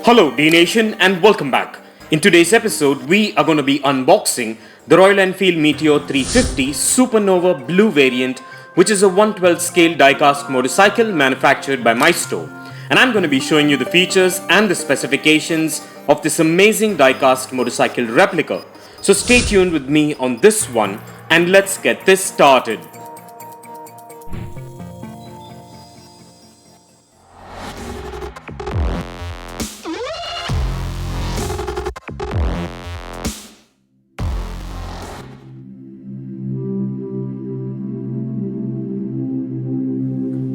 Hello Dnation and welcome back. In today's episode, we are going to be unboxing the Royal Enfield Meteor 350 Supernova Blue Variant, which is a 112 scale diecast motorcycle manufactured by Maisto. And I'm going to be showing you the features and the specifications of this amazing diecast motorcycle replica. So stay tuned with me on this one and let's get this started.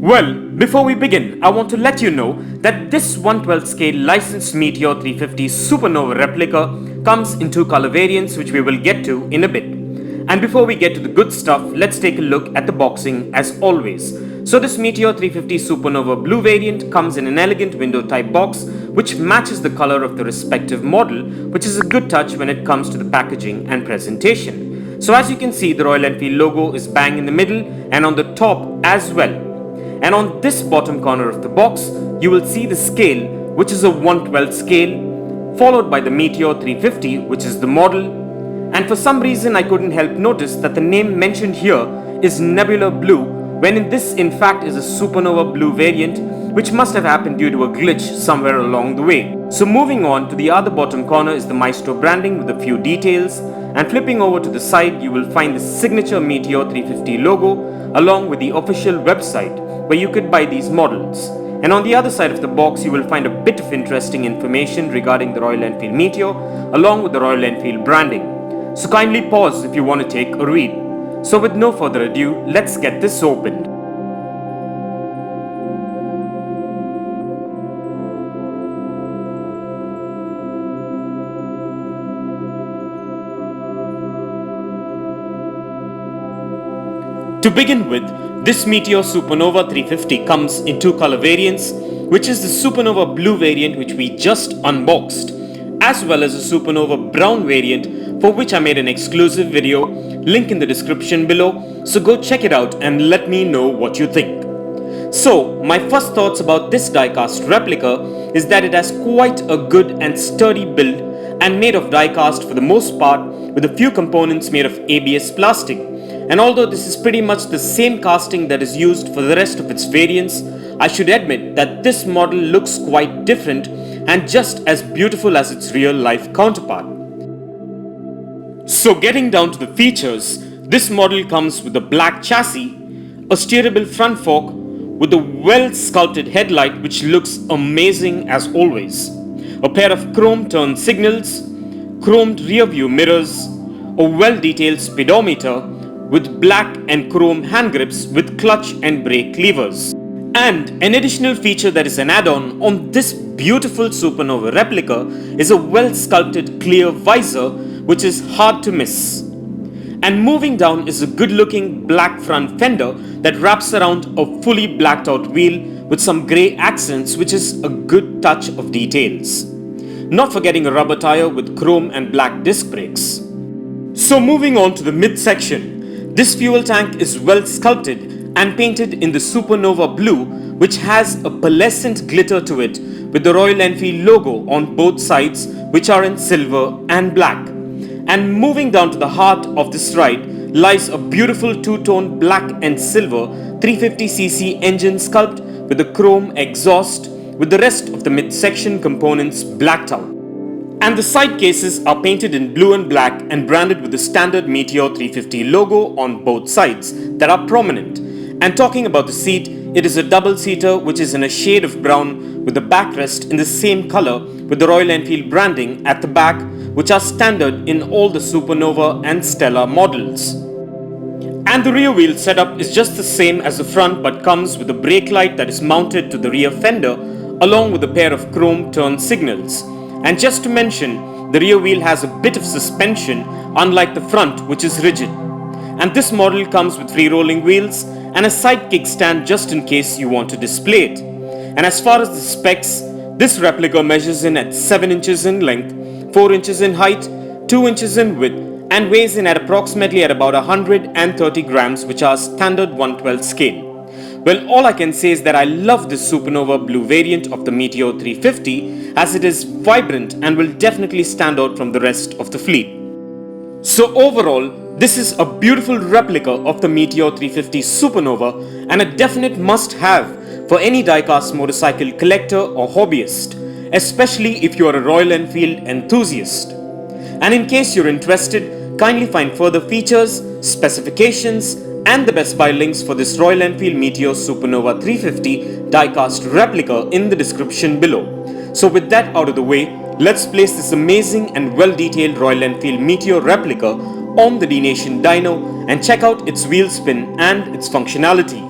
Well, before we begin, I want to let you know that this 112 scale licensed Meteor 350 Supernova replica comes in two color variants, which we will get to in a bit. And before we get to the good stuff, let's take a look at the boxing as always. So this Meteor 350 Supernova Blue Variant comes in an elegant window type box which matches the color of the respective model, which is a good touch when it comes to the packaging and presentation. So as you can see, the Royal Enfield logo is bang in the middle and on the top as well. And on this bottom corner of the box, you will see the scale, which is a 112 scale, followed by the Meteor 350, which is the model. And for some reason, I couldn't help notice that the name mentioned here is Nebula Blue, when this in fact is a Supernova Blue variant, which must have happened due to a glitch somewhere along the way. So moving on to the other bottom corner is the Maisto branding with a few details, and flipping over to the side, you will find the signature Meteor 350 logo along with the official website where you could buy these models. And on the other side of the box, you will find a bit of interesting information regarding the Royal Enfield Meteor along with the Royal Enfield branding. So kindly pause if you want to take a read. So with no further ado, let's get this opened. To begin with, this Meteor Supernova 350 comes in two color variants, which is the Supernova Blue variant, which we just unboxed, as well as a Supernova Brown variant, for which I made an exclusive video, link in the description below, so go check it out and let me know what you think. So, my first thoughts about this diecast replica is that it has quite a good and sturdy build and made of diecast for the most part, with a few components made of ABS plastic. And although this is pretty much the same casting that is used for the rest of its variants, I should admit that this model looks quite different and just as beautiful as its real life counterpart. So getting down to the features, this model comes with a black chassis, a steerable front fork with a well sculpted headlight which looks amazing as always, a pair of chrome turn signals, chromed rear view mirrors, a well detailed speedometer with black and chrome hand grips with clutch and brake levers. And an additional feature that is an add-on on this beautiful Supernova replica is a well sculpted clear visor which is hard to miss. And moving down is a good looking black front fender that wraps around a fully blacked out wheel with some grey accents, which is a good touch of details. Not forgetting a rubber tire with chrome and black disc brakes. So moving on to the midsection. This fuel tank is well sculpted and painted in the Supernova Blue, which has a pearlescent glitter to it with the Royal Enfield logo on both sides, which are in silver and black. And moving down to the heart of this ride lies a beautiful two-tone black and silver 350cc engine sculpt with a chrome exhaust, with the rest of the midsection components blacked out. And the side cases are painted in blue and black and branded with the standard Meteor 350 logo on both sides that are prominent. And talking about the seat, it is a double-seater which is in a shade of brown with the backrest in the same color with the Royal Enfield branding at the back, which are standard in all the Supernova and Stella models. And the rear wheel setup is just the same as the front, but comes with a brake light that is mounted to the rear fender along with a pair of chrome turn signals. And just to mention, the rear wheel has a bit of suspension unlike the front, which is rigid. And this model comes with free rolling wheels and a side kickstand just in case you want to display it. And as far as the specs, this replica measures in at 7 inches in length, 4 inches in height, 2 inches in width, and weighs in at approximately at about 130 grams, which are standard 112 scale. Well, all I can say is that I love this Supernova Blue Variant of the Meteor 350 as it is vibrant and will definitely stand out from the rest of the fleet. So overall, this is a beautiful replica of the Meteor 350 Supernova and a definite must-have for any diecast motorcycle collector or hobbyist, especially if you are a Royal Enfield enthusiast. And in case you're interested, kindly find further features, specifications, and the best buy links for this Royal Enfield Meteor Supernova 350 diecast replica in the description below. So with that out of the way, let's place this amazing and well-detailed Royal Enfield Meteor replica on the Dnation dyno and check out its wheel spin and its functionality.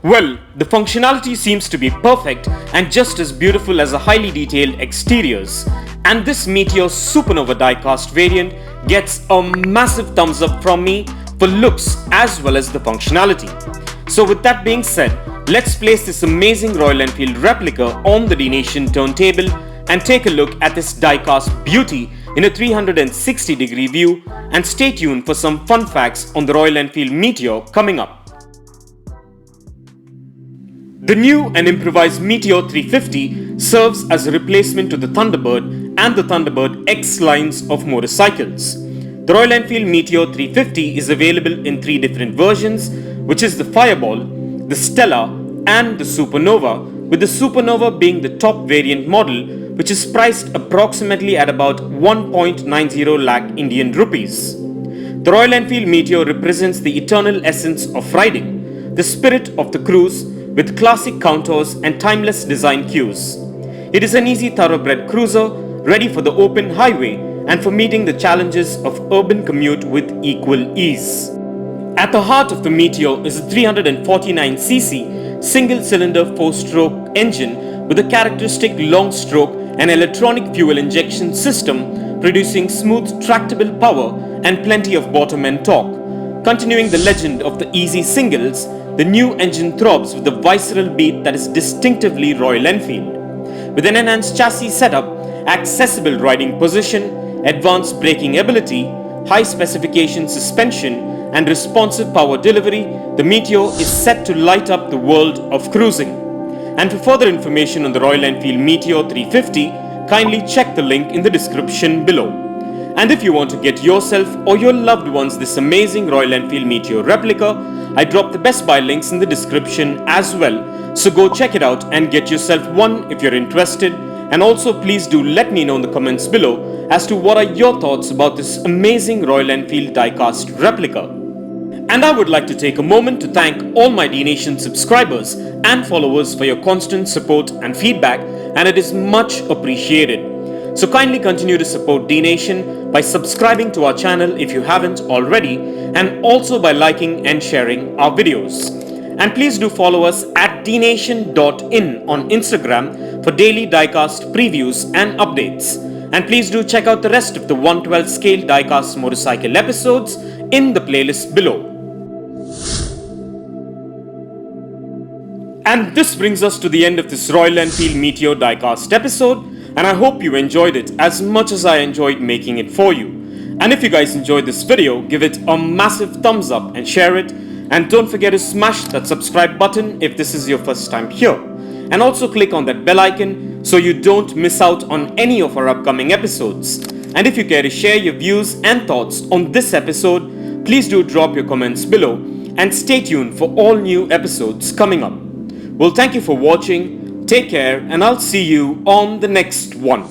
Well, the functionality seems to be perfect and just as beautiful as the highly detailed exteriors. And this Meteor Supernova diecast variant gets a massive thumbs up from me for looks as well as the functionality. So with that being said, let's place this amazing Royal Enfield replica on the Dnation turntable and take a look at this diecast beauty in a 360-degree view, and stay tuned for some fun facts on the Royal Enfield Meteor coming up. The new and improvised Meteor 350 serves as a replacement to the Thunderbird and the Thunderbird X lines of motorcycles. The Royal Enfield Meteor 350 is available in 3 different versions, which is the Fireball, the Stella and the Supernova, with the Supernova being the top variant model, which is priced approximately at about 1.90 lakh Indian rupees. The Royal Enfield Meteor represents the eternal essence of riding, the spirit of the cruise, with classic contours and timeless design cues. It is an easy thoroughbred cruiser, ready for the open highway and for meeting the challenges of urban commute with equal ease. At the heart of the Meteor is a 349cc single-cylinder 4-stroke engine with a characteristic long stroke and electronic fuel injection system, producing smooth tractable power and plenty of bottom end torque. Continuing the legend of the easy singles, the new engine throbs with a visceral beat that is distinctively Royal Enfield. With an enhanced chassis setup, accessible riding position, advanced braking ability, high specification suspension, and responsive power delivery, the Meteor is set to light up the world of cruising. And for further information on the Royal Enfield Meteor 350, kindly check the link in the description below. And if you want to get yourself or your loved ones this amazing Royal Enfield Meteor replica, I dropped the best buy links in the description as well. So go check it out and get yourself one if you're interested. And also please do let me know in the comments below as to what are your thoughts about this amazing Royal Enfield diecast replica. And I would like to take a moment to thank all my Dnation subscribers and followers for your constant support and feedback, and it is much appreciated. So kindly continue to support Dnation by subscribing to our channel if you haven't already, and also by liking and sharing our videos. And please do follow us at dnation.in on Instagram for daily diecast previews and updates. And please do check out the rest of the 112 Scale Diecast Motorcycle episodes in the playlist below. And this brings us to the end of this Royal Enfield Meteor diecast episode, and I hope you enjoyed it as much as I enjoyed making it for you. And if you guys enjoyed this video, give it a massive thumbs up and share it, and don't forget to smash that subscribe button if this is your first time here, and also click on that bell icon so you don't miss out on any of our upcoming episodes. And if you care to share your views and thoughts on this episode, please do drop your comments below and stay tuned for all new episodes coming up. Well, thank you for watching. Take care, and I'll see you on the next one.